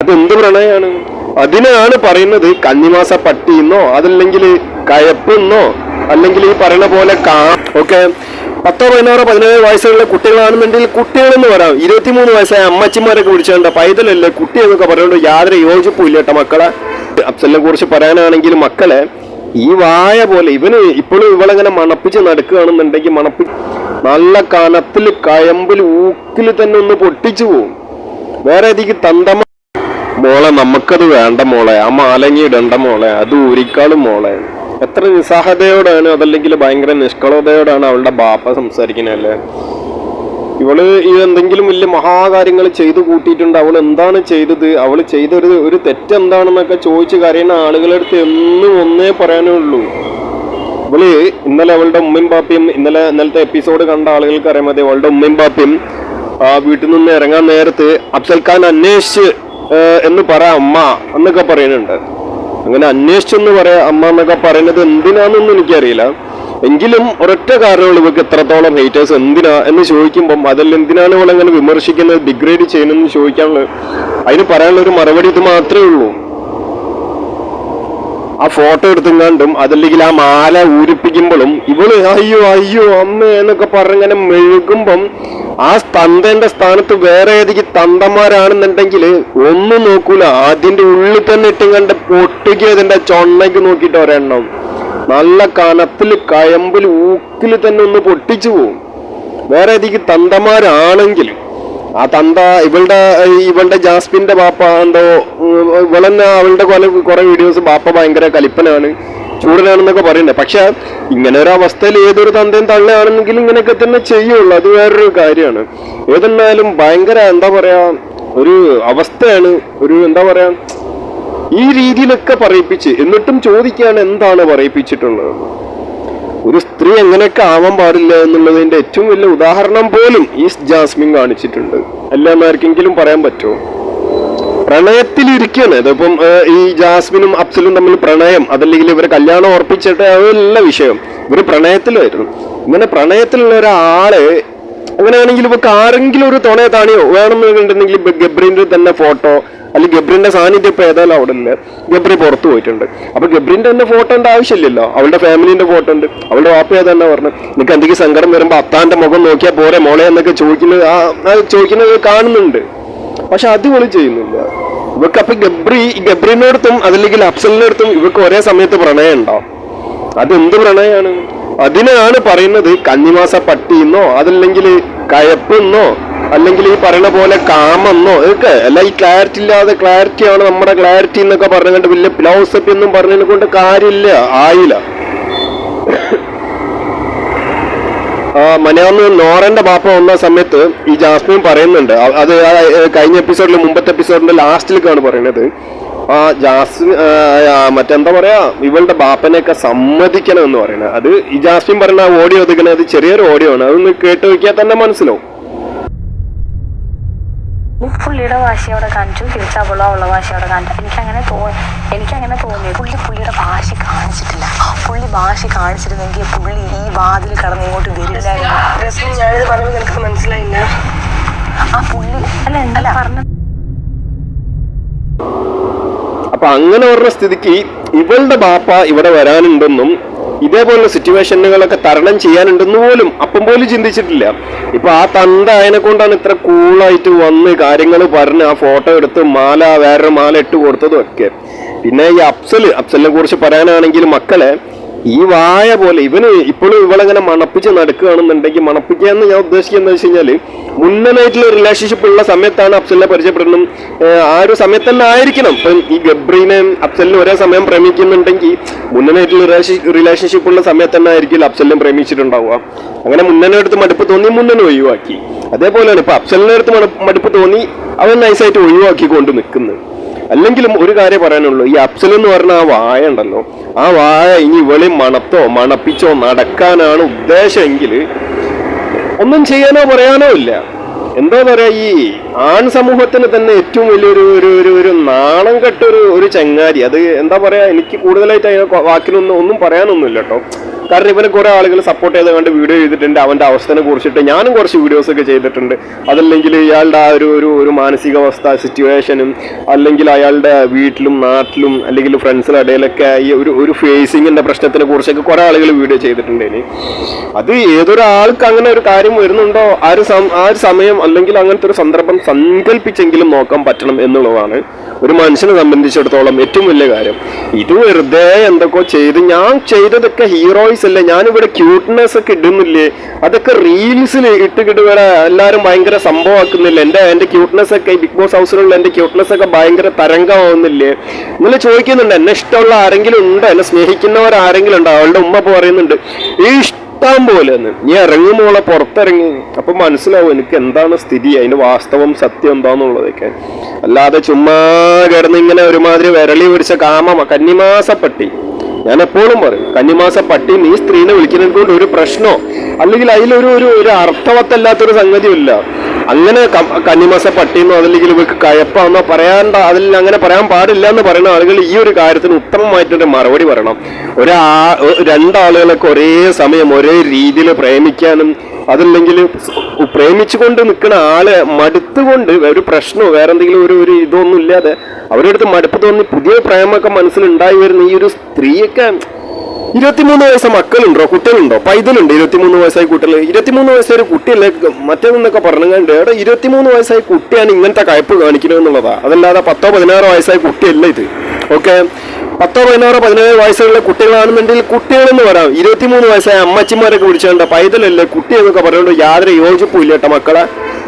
അതെന്ത് പ്രണയാണ്? അതിനാണ് പറയുന്നത് കന്നിമാസ പട്ടിന്നോ അതല്ലെങ്കിൽ കയപ്പെന്നോ അല്ലെങ്കിൽ ഈ പറയുന്ന പോലെ ഒക്കെ 10, 16, 17 വയസ്സുള്ള കുട്ടികളാണെന്നുണ്ടെങ്കിൽ കുട്ടികളെന്ന് പറയാം. 23 വയസ്സായ അമ്മച്ചിമാരൊക്കെ വിളിച്ചേണ്ട പൈതലല്ലേ കുട്ടി എന്നൊക്കെ പറയുന്നത് യാതൊരു യോജിപ്പും ഇല്ല കേട്ടോ മക്കളെ. അഫ്സലിനെ കുറിച്ച് പറയാനാണെങ്കിൽ മക്കളെ ഈ വായ പോലെ ഇവന് ഇപ്പോഴും ഇവളെങ്ങനെ മണപ്പിച്ച് നടക്കുകയാണെന്നുണ്ടെങ്കിൽ നല്ല കനത്തിൽ കയമ്പിൽ ഊക്കിൽ തന്നെ ഒന്ന് പൊട്ടിച്ചു പോവും. വേറെ ഏതെങ്കിലും തന്തമ്മ മോളെ നമുക്കത് വേണ്ട മോളെ, ആ മാലങ്ങി ഇടണ്ട മോളെ, അത് ഊരിക്കാളും മോളെ. എത്ര നിസ്സഹതയോടാണ് അതല്ലെങ്കിൽ ഭയങ്കര നിഷ്കളതയോടാണ് അവളുടെ ബാപ്പ സംസാരിക്കുന്നതല്ലേ. ഇവള് എന്തെങ്കിലും വലിയ മഹാകാര്യങ്ങൾ ചെയ്തു കൂട്ടിയിട്ടുണ്ട്, അവൾ എന്താണ് ചെയ്തത്, അവൾ ചെയ്ത ഒരു തെറ്റെന്താണെന്നൊക്കെ ചോദിച്ച് കരയുന്ന ആളുകളുടെ അടുത്ത് എന്നും ഒന്നേ പറയാനേ ഉള്ളൂ. ഇവള് ഇന്നലെ അവളുടെ ഉമ്മയും പാപ്പയും ഇന്നലത്തെ എപ്പിസോഡ് കണ്ട ആളുകൾക്ക് അറിയാൻ മതി. അവളുടെ ഉമ്മയും പാപ്പയും ആ വീട്ടിൽ നിന്ന് ഇറങ്ങാൻ നേരത്ത് അഫ്സൽ ഖാൻ അന്വേഷിച്ച് എന്ന് പറയാ അമ്മ എന്നൊക്കെ പറയുന്നുണ്ട്. അങ്ങനെ അന്വേഷിച്ചെന്ന് പറയാ അമ്മ എന്നൊക്കെ പറയുന്നത് എന്തിനാന്നൊന്നും എനിക്കറിയില്ല. എങ്കിലും ഒരൊറ്റ കാരണമുള്ളൂ ഇവർക്ക് എത്രത്തോളം ഹേറ്റേഴ്സ് എന്തിനാ എന്ന് ചോദിക്കുമ്പം അതിൽ എന്തിനാണ് ഇവളെങ്ങനെ വിമർശിക്കുന്നത്, ഡിഗ്രേഡ് ചെയ്യുന്നതെന്ന് ചോദിക്കാനുള്ളത്, അതിന് പറയാനുള്ള ഒരു മറുപടി ഇത് മാത്രമേ ഉള്ളൂ. ആ ഫോട്ടോ എടുത്തുങ്ങാണ്ടും അതല്ലെങ്കിൽ ആ മാല ഊരിപ്പിക്കുമ്പോഴും ഇവള് അയ്യോ അയ്യോ അമ്മ എന്നൊക്കെ പറഞ്ഞിങ്ങനെ മെഴുകുമ്പം ആ തന്തേന്റെ സ്ഥാനത്ത് വേറെ ഏതെങ്കിലും തന്തമാരാണെന്നുണ്ടെങ്കിൽ ഒന്നും നോക്കൂല, അതിന്റെ ഉള്ളിൽ തന്നെ ഇട്ടും പൊട്ടിക്കുക ഇതിന്റെ ചൊണ്ണയ്ക്ക് നോക്കിയിട്ട് ഒരെണ്ണം നല്ല കനത്തിൽ കയമ്പിൽ ഊക്കിൽ തന്നെ ഒന്ന് പൊട്ടിച്ചു പോവും. വേറെ ഏതെങ്കിലും തന്തമാരാണെങ്കിൽ ആ തന്ത ഇവളുടെ ജാസ്മിന്റെ ബാപ്പ എന്തോ ഇവളെന്നെ അവളുടെ കുറെ വീഡിയോസ് ബാപ്പ ഭയങ്കര കലിപ്പനാണ് ചൂടനാണെന്നൊക്കെ പറയുന്നത്. പക്ഷെ ഇങ്ങനെ ഒരു അവസ്ഥയിൽ ഏതൊരു തന്തയും തള്ളയാണെന്നെങ്കിലും ഇങ്ങനെയൊക്കെ തന്നെ ചെയ്യുള്ളൂ, അത് വേറൊരു കാര്യമാണ്. ഏതെന്നാലും ഭയങ്കര എന്താ പറയാ ഒരു അവസ്ഥയാണ്. ഒരു എന്താ പറയാ ഈ രീതിയിലൊക്കെ പറയിപ്പിച്ച് എന്നിട്ടും ചോദിക്കുകയാണ് എന്താണ് പറയിപ്പിച്ചിട്ടുള്ളത്. ഒരു സ്ത്രീ എങ്ങനെയൊക്കെ ആവാൻ പാടില്ല എന്നുള്ളതിന്റെ ഏറ്റവും വലിയ ഉദാഹരണം പോലും ഈ ജാസ്മിൻ കാണിച്ചിട്ടുണ്ട്. എല്ലാം ആർക്കെങ്കിലും പറയാൻ പറ്റുമോ? പ്രണയത്തിലിരിക്കുകയാണ്. ഇതിപ്പം ഈ ജാസ്മിനും അഫ്സലും തമ്മിൽ പ്രണയം അതല്ലെങ്കിൽ ഇവരെ കല്യാണം ഉറപ്പിച്ചിട്ട് അതല്ല വിഷയം, ഇവര് പ്രണയത്തിലായിരുന്നു. ഇങ്ങനെ പ്രണയത്തിലുള്ള ഒരാള് അങ്ങനെയാണെങ്കിൽ ഇവർക്ക് ആരെങ്കിലും ഒരു തുണയെ താണിയോ വേണമെന്നുണ്ടെങ്കിൽ ഗബ്രീന്റെ തന്നെ ഫോട്ടോ അല്ലെങ്കിൽ ഗബ്രിന്റെ സാന്നിധ്യം ഇപ്പൊ ഏതായാലും അവിടെ ഇല്ല, ഗബ്രി പുറത്തു പോയിട്ടുണ്ട്. അപ്പൊ ഗബ്രിന്റെ തന്നെ ഫോട്ടോന്റെ ആവശ്യമില്ലല്ലോ, അവളുടെ ഫാമിലിന്റെ ഫോട്ടോ ഉണ്ട്. അവളുടെ വാപ്പ ഏതാ പറഞ്ഞത് നിനക്ക് എന്തെങ്കിലും സങ്കടം വരുമ്പോ അത്താന്റെ മുഖം നോക്കിയാൽ പോരെ മോളെ എന്നൊക്കെ ചോദിക്കുന്നത് കാണുന്നുണ്ട്. പക്ഷെ അത് പോലും ചെയ്യുന്നില്ല ഇവക്ക്. അപ്പൊ ഗബ്രിനോടത്തും അതല്ലെങ്കിൽ അഫ്സലിനടുത്തും ഇവക്ക് ഒരേ സമയത്ത് പ്രണയം ഉണ്ടാവും. അതെന്ത് പ്രണയാണ്? അതിനാണ് പറയുന്നത് കന്നിമാസ പട്ടിന്നോ അതല്ലെങ്കിൽ കയപ്പെന്നോ അല്ലെങ്കിൽ ഈ പറയുന്ന പോലെ കാമെന്നോ ഇതൊക്കെ അല്ല. ഈ ക്ലാരിറ്റി ഇല്ലാതെ ക്ലാരിറ്റിയാണ് നമ്മുടെ ക്ലാരിറ്റി എന്നൊക്കെ പറഞ്ഞുകൊണ്ട് വലിയ ഫിലോസഫി ഒന്നും പറഞ്ഞതിനെ കൊണ്ട് കാര്യമില്ല, ആയില്ല. മലയാളം നോറന്റെ ബാപ്പ വന്ന സമയത്ത് ഈ ജാസ്മിൻ പറയുന്നുണ്ട്, അത് കഴിഞ്ഞ എപ്പിസോഡിൽ മുമ്പത്തെ എപ്പിസോഡിന്റെ ലാസ്റ്റിലേക്കാണ് പറയുന്നത്. മറ്റെന്താ പറയാ ഇവളുടെ ബാപ്പനെയൊക്കെ സമ്മതിക്കണം എന്ന് പറയുന്നത്. അത് ഈ ജാസ്മിൻ പറയുന്ന ഓഡിയോ ഒതുക്കുന്നത് അത് ചെറിയൊരു ഓഡിയോ ആണ്, അതൊന്ന് കേട്ട് നോക്കിയാൽ തന്നെ മനസ്സിലാവും. പുള്ളിയുടെ വാശി അവിടെ കാണിച്ചു, തിരിച്ചവളോ അവളുടെ വാശി അവിടെ കാണിച്ചു. എനിക്കങ്ങനെ തോന്നി പുള്ളിയുടെ വാശി കാണിച്ചിട്ടില്ല. പുള്ളി വാശി കാണിച്ചിരുന്നെങ്കിൽ പുള്ളി ഈ വാതിൽ കടന്ന് ഇങ്ങോട്ട് വരില്ലായിരുന്നു. ഞാനിത് പറഞ്ഞത് നിനക്ക് മനസ്സിലായില്ല. ആ പുള്ളി അല്ല എന്താ പറഞ്ഞത്. അപ്പൊ അങ്ങനെ പറഞ്ഞ സ്ഥിതിക്ക് ഇവളുടെ ബാപ്പ ഇവിടെ വരാനുണ്ടെന്നും ഇതേപോലുള്ള സിറ്റുവേഷനുകളൊക്കെ തരണം ചെയ്യാനുണ്ടെന്ന് പോലും അപ്പം പോലും ചിന്തിച്ചിട്ടില്ല. ഇപ്പൊ ആ തന്ത അതിനെ കൊണ്ടാണ് ഇത്ര കൂളായിട്ട് വന്ന് കാര്യങ്ങൾ പറഞ്ഞ് ആ ഫോട്ടോ എടുത്ത് വേറൊരു മാല ഇട്ട് കൊടുത്തതും ഒക്കെ. പിന്നെ ഈ അഫ്സലിനെ കുറിച്ച് പറയാനാണെങ്കിൽ മക്കളെ ഈ വായ പോലെ ഇവന് ഇപ്പോഴും ഇവളെങ്ങനെ മണപ്പിച്ച് നടക്കുകയാണെന്നുണ്ടെങ്കിൽ, മണപ്പിക്കുക എന്ന് ഞാൻ ഉദ്ദേശിക്കുന്നത് വെച്ച് കഴിഞ്ഞാല് മുന്നനായിട്ടുള്ള റിലേഷൻഷിപ്പ് ഉള്ള സമയത്താണ് അഫ്സലിനെ പരിചയപ്പെടണം, ആ ഒരു സമയത്ത് തന്നെ ആയിരിക്കണം. ഇപ്പം ഈ ഗബ്രീനെ അഫ്സലിനെ ഒരേ സമയം പ്രേമിക്കുന്നുണ്ടെങ്കിൽ മുന്നനായിട്ടുള്ള റിലേഷൻഷിപ്പ് ഉള്ള സമയത്ത് തന്നെ ആയിരിക്കും അഫ്സലിനെ പ്രേമിച്ചിട്ടുണ്ടാവുക. അങ്ങനെ മുന്നനെ അടുത്ത് മടുപ്പ് തോന്നി മുന്നനെ ഒഴിവാക്കി. അതേപോലെയാണ് ഇപ്പൊ അഫ്സലിനെ അടുത്ത് മടുപ്പ് തോന്നി അവൻ നൈസായിട്ട് ഒഴിവാക്കി കൊണ്ട് നിൽക്കുന്നത്. അല്ലെങ്കിലും ഒരു കാര്യം പറയാനുള്ളൂ, ഈ അഫ്സൽ എന്ന് പറഞ്ഞ ആ വായ ഉണ്ടല്ലോ, ആ വായ ഇനി ഇവളി മണപ്പിച്ചോ നടക്കാനാണ് ഉദ്ദേശമെങ്കിൽ ഒന്നും ചെയ്യാനോ പറയാനോ ഇല്ല. എന്താ പറയാ, ഈ ആൺ സമൂഹത്തിന് തന്നെ ഏറ്റവും വലിയൊരു നാണം കെട്ടൊരു ചങ്ങാതി. അത് എന്താ പറയാ, എനിക്ക് കൂടുതലായിട്ട് അതിനെ ഒന്നും പറയാനൊന്നുമില്ല കേട്ടോ. കാരണം ഇവനെ കുറെ ആളുകൾ സപ്പോർട്ട് ചെയ്ത് കണ്ട് വീഡിയോ ചെയ്തിട്ടുണ്ട്, അവന്റെ അവസ്ഥനെ കുറിച്ചിട്ട് ഞാനും കുറച്ച് വീഡിയോസ് ഒക്കെ ചെയ്തിട്ടുണ്ട്. അതല്ലെങ്കിൽ ഇയാളുടെ ആ ഒരു മാനസികാവസ്ഥ സിറ്റുവേഷനും, അല്ലെങ്കിൽ അയാളുടെ വീട്ടിലും നാട്ടിലും അല്ലെങ്കിൽ ഫ്രണ്ട്സിന്റെ ഇടയിലൊക്കെ ഈ ഒരു ഫേസിങ്ങിന്റെ പ്രശ്നത്തിനെ കുറിച്ചൊക്കെ കുറെ ആളുകൾ വീഡിയോ ചെയ്തിട്ടുണ്ട്. ഇനി അത് ഏതൊരാൾക്ക് അങ്ങനെ ഒരു കാര്യം വരുന്നുണ്ടോ ആ ഒരു സമയം അല്ലെങ്കിൽ അങ്ങനത്തെ ഒരു സന്ദർഭം സങ്കല്പിച്ചെങ്കിലും നോക്കാൻ പറ്റണം എന്നുള്ളതാണ് ഒരു മനുഷ്യനെ സംബന്ധിച്ചിടത്തോളം ഏറ്റവും വലിയ കാര്യം. ഇത് വെറുതെ എന്തൊക്കെ ചെയ്ത്, ഞാൻ ചെയ്തതൊക്കെ ഹീറോയിസ് അല്ലേ, ഞാനിവിടെ ക്യൂട്ട്നെസ് ഒക്കെ ഇടുന്നില്ലേ, അതൊക്കെ റീൽസിൽ ഇട്ടുകിടുക എല്ലാവരും ഭയങ്കര സംഭവമാക്കുന്നില്ല. എന്റെ ക്യൂട്ട്നെസ് ഒക്കെ ബിഗ് ബോസ് ഹൗസിലുള്ള എന്റെ ക്യൂട്ട്നെസ് ഒക്കെ ഭയങ്കര തരംഗമാവുന്നില്ലേ. നിങ്ങൾ ചോദിക്കുന്നുണ്ട് എന്നെ ഇഷ്ടമുള്ള ആരെങ്കിലും ഉണ്ടോ, എന്നെ സ്നേഹിക്കുന്നവർ ആരെങ്കിലും ഉണ്ടോ? അവളുടെ ഉമ്മ പറയുന്നുണ്ട് ഇഷ്ടം പോലെ എന്ന്. നീ ഇറങ്ങുമ്പോളെ പുറത്തിറങ്ങി അപ്പൊ മനസ്സിലാവും എനിക്ക് എന്താണ് സ്ഥിതി, അതിന്റെ വാസ്തവം സത്യം എന്താന്നുള്ളതൊക്കെ. അല്ലാതെ ചുമ്മാ കിടന്ന് ഇങ്ങനെ ഒരുമാതിരി വിരളി പിടിച്ച കന്നിമാസപ്പട്ടി. ഞാൻ എപ്പോഴും പറയും, കന്നിമാസപ്പട്ടി നീ സ്ത്രീനെ വിളിക്കുന്നത് കൊണ്ട് ഒരു പ്രശ്നമോ അല്ലെങ്കിൽ അതിലൊരു അർത്ഥവത്തല്ലാത്തൊരു സംഗതിയില്ല. അങ്ങനെ കന്നിമാസ പട്ടിയെന്നോ അതല്ലെങ്കിൽ ഇവർക്ക് കയപ്പാന്നോ അതിൽ അങ്ങനെ പറയാൻ പാടില്ല എന്ന് പറയുന്ന ആളുകൾ ഈ ഒരു കാര്യത്തിന് ഉത്തമമായിട്ടൊരു മറുപടി പറയണം. രണ്ടാളുകളൊക്കെ ഒരേ സമയം ഒരേ രീതിയിൽ പ്രേമിക്കാനും അതല്ലെങ്കിൽ പ്രേമിച്ചുകൊണ്ട് നിൽക്കുന്ന ആള് മടുത്തുകൊണ്ട് ഒരു പ്രശ്നമോ വേറെ എന്തെങ്കിലും ഒരു ഇതൊന്നും ഇല്ലാതെ അവരുടെ അടുത്ത് മടുപ്പ് തോന്നി പുതിയ പ്രേമൊക്കെ മനസ്സിലുണ്ടായി വരുന്ന ഈ ഒരു സ്ത്രീയൊക്കെ 23 വയസ്സ് മക്കളുണ്ടോ, കുട്ടികളുണ്ടോ, പൈതലുണ്ട് 23 വയസ്സായ കുട്ടികൾ. 23 വയസ്സായ ഒരു കുട്ടിയല്ലേ മറ്റേതെന്നൊക്കെ പറഞ്ഞുകൊണ്ട് എവിടെ 23 വയസ്സായ കുട്ടിയാണ് ഇങ്ങനത്തെ കയപ്പ് കാണിക്കുന്നത് എന്നുള്ളതാ. അതല്ലാതെ 10-16 വയസ്സായ കുട്ടിയല്ല ഇത്. ഓക്കെ, 10-16-17 വയസ്സുള്ള കുട്ടികളാണെന്നുണ്ടെങ്കിൽ കുട്ടികളെന്ന് പറയാം. 23 വയസ്സായ അമ്മച്ചിമാരൊക്കെ വിളിച്ചുകൊണ്ട് പൈതലല്ലേ കുട്ടി എന്നൊക്കെ പറഞ്ഞുകൊണ്ട് യാതൊരു യോജിപ്പും ഇല്ല കേട്ടോ മക്കളെ.